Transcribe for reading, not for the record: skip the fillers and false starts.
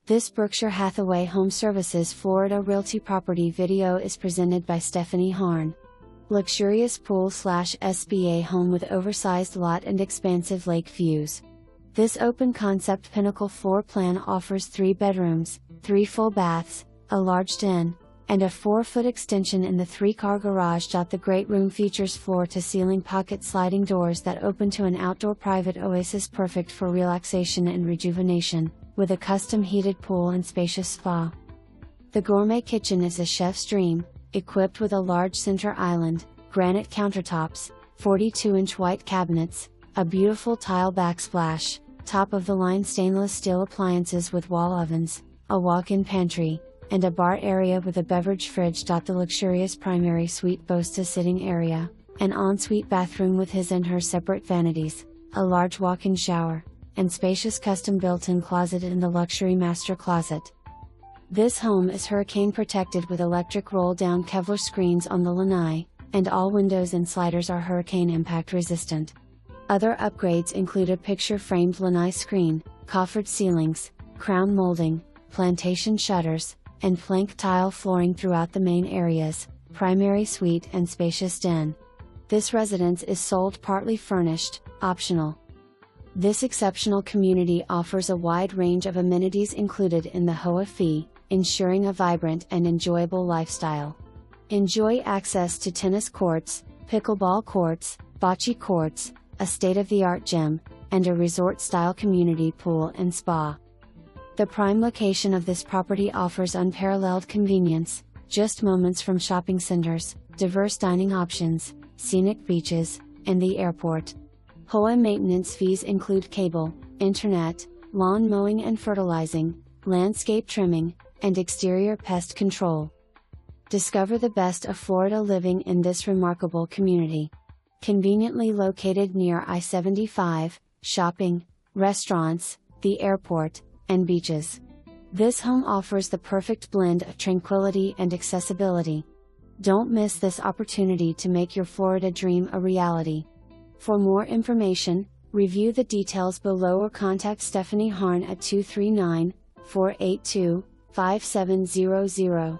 This Berkshire Hathaway HomeServices Florida Realty property video is presented by Stephanie Harn. Luxurious pool/SBA home with oversized lot and expansive lake views. This open-concept Pinnacle floor plan offers 3 bedrooms, 3 full baths, a large den, and a 4-foot extension in the 3-car garage. The great room features floor-to-ceiling pocket sliding doors that open to an outdoor private oasis perfect for relaxation and rejuvenation, with a custom heated pool and spacious spa. The gourmet kitchen is a chef's dream, equipped with a large center island, granite countertops, 42-inch white cabinets, a beautiful tile backsplash, top-of-the-line stainless steel appliances with wall ovens, a walk-in pantry, and a bar area with a beverage fridge. The luxurious primary suite boasts a sitting area, an ensuite bathroom with his and her separate vanities, a large walk-in shower, and spacious custom built-in closet in the luxury master closet. This home is hurricane protected with electric roll-down Kevlar screens on the lanai, and all windows and sliders are hurricane impact resistant. Other upgrades include a picture-framed lanai screen, coffered ceilings, crown molding, plantation shutters, and plank tile flooring throughout the main areas, primary suite and spacious den. This residence is sold partly furnished, optional. This exceptional community offers a wide range of amenities included in the HOA fee, ensuring a vibrant and enjoyable lifestyle. Enjoy access to tennis courts, pickleball courts, bocce courts, a state-of-the-art gym, and a resort-style community pool and spa. The prime location of this property offers unparalleled convenience, just moments from shopping centers, diverse dining options, scenic beaches, and the airport. HOA maintenance fees include cable, internet, lawn mowing and fertilizing, landscape trimming, and exterior pest control. Discover the best of Florida living in this remarkable community. Conveniently located near I-75, shopping, restaurants, the airport, and beaches. This home offers the perfect blend of tranquility and accessibility. Don't miss this opportunity to make your Florida dream a reality. For more information, review the details below or contact Stephanie Harn at 239-482-5700.